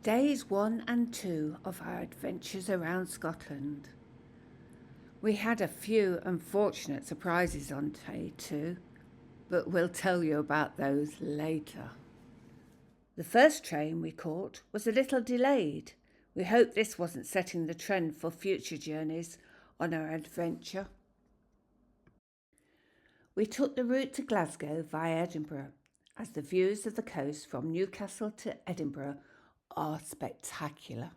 Days 1 and 2 of our adventures around Scotland. We had a few unfortunate surprises on day 2, but we'll tell you about those later. The first train we caught was a little delayed. We hope this wasn't setting the trend for future journeys on our adventure. We took the route to Glasgow via Edinburgh, as the views of the coast from Newcastle to Edinburgh are spectacular.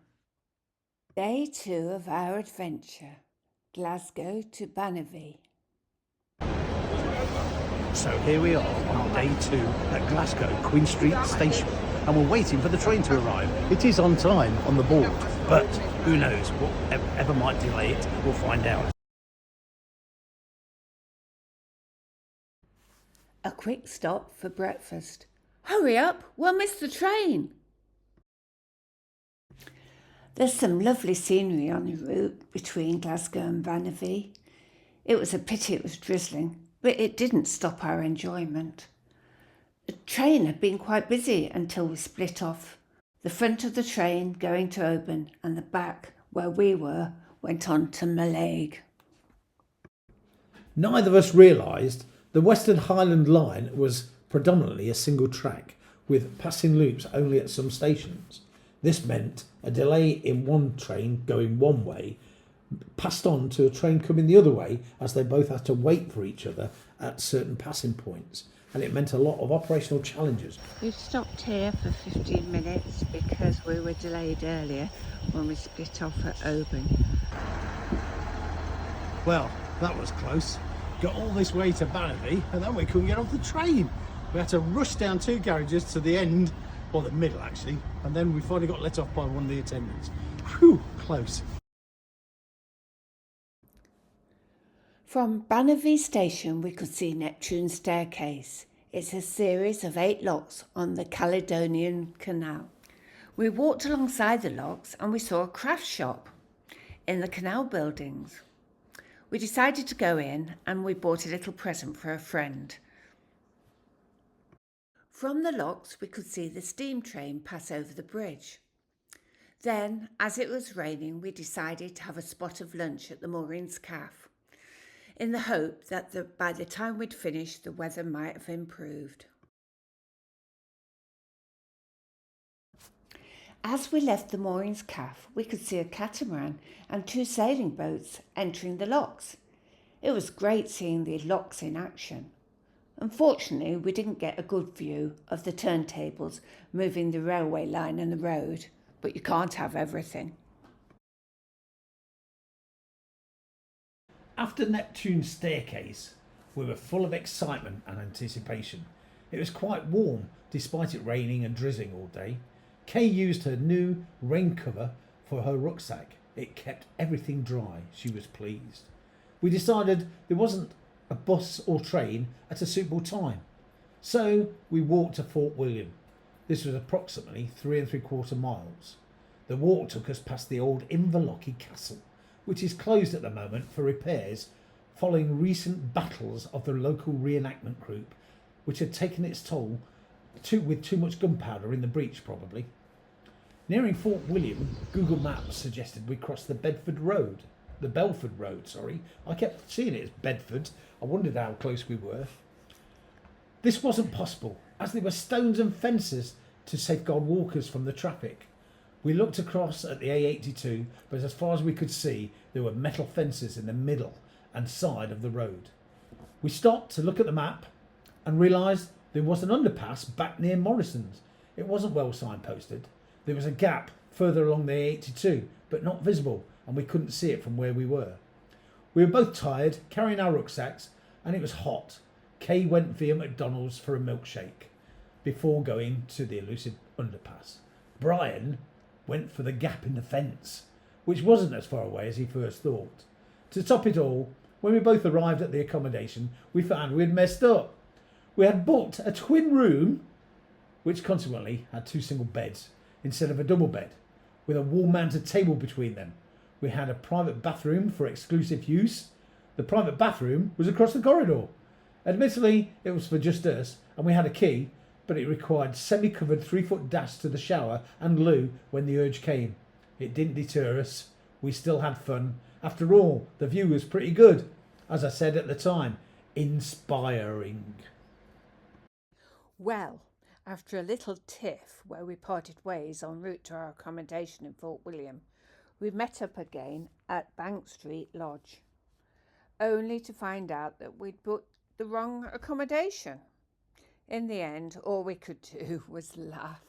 Day 2 of our adventure, Glasgow to Banavie. So here we are on day 2 at Glasgow Queen Street Station, and we're waiting for the train to arrive. It is on time on the board, but who knows, whatever might delay it, we'll find out. A quick stop for breakfast. Hurry up, we'll miss the train. There's some lovely scenery on the route between Glasgow and Banavie. It was a pity it was drizzling, but it didn't stop our enjoyment. The train had been quite busy until we split off. The front of the train going to Oban and the back, where we were, went on to Mallaig. Neither of us realised the Western Highland Line was predominantly a single track, with passing loops only at some stations. This meant a delay in one train going one way passed on to a train coming the other way, as they both had to wait for each other at certain passing points, and it meant a lot of operational challenges. We've stopped here for 15 minutes because we were delayed earlier when we split off at Oban. Well, that was close. Got all this way to Banavie and then we couldn't get off the train. We had to rush down 2 garages to the end, or the middle actually, and then we finally got let off by one of the attendants. Whew, close. From Banavie station we could see Neptunes Staircase. It's a series of 8 locks on the Caledonian canal. We walked alongside the locks and we saw a craft shop in the canal buildings. We decided to go in and we bought a little present for a friend. From the locks we could see the steam train pass over the bridge. Then, as it was raining, we decided to have a spot of lunch at the Maureen's Cafe, in the hope that by the time we'd finished the weather might have improved. As we left the Maureen's Cafe, we could see a catamaran and 2 sailing boats entering the locks. It was great seeing the locks in action. Unfortunately, we didn't get a good view of the turntables moving the railway line and the road, but you can't have everything. After Neptune's Staircase, we were full of excitement and anticipation. It was quite warm, despite it raining and drizzling all day. Kay used her new rain cover for her rucksack. It kept everything dry. She was pleased. We decided there wasn't a bus or train at a suitable time, so we walked to Fort William. This was approximately 3 3/4 miles. The walk took us past the old Inverlochy Castle, which is closed at the moment for repairs following recent battles of the local reenactment group, which had taken its toll with too much gunpowder in the breach probably. Nearing Fort William, Google Maps suggested we cross the Belford Road. I kept seeing it as Bedford. I wondered how close we were. This wasn't possible, as there were stones and fences to safeguard walkers from the traffic. We looked across at the A82, but as far as we could see, there were metal fences in the middle and side of the road. We stopped to look at the map and realised there was an underpass back near Morrison's. It wasn't well signposted. There was a gap further along the A82, but not visible, and we couldn't see it from where we were. We were both tired, carrying our rucksacks, and it was hot. Kay went via McDonald's for a milkshake before going to the elusive underpass. Brian went for the gap in the fence, which wasn't as far away as he first thought. To top it all, when we both arrived at the accommodation, we found we had messed up. We had booked a twin room, which consequently had 2 single beds instead of a double bed, with a wall-mounted table between them. We had a private bathroom for exclusive use. The private bathroom was across the corridor. Admittedly, it was for just us, and we had a key, but it required semi-covered 3-foot dash to the shower and loo when the urge came. It didn't deter us. We still had fun. After all, the view was pretty good. As I said at the time, inspiring. Well, after a little tiff where we parted ways en route to our accommodation in Fort William, we met up again at Bank Street Lodge, only to find out that we'd booked the wrong accommodation. In the end, all we could do was laugh.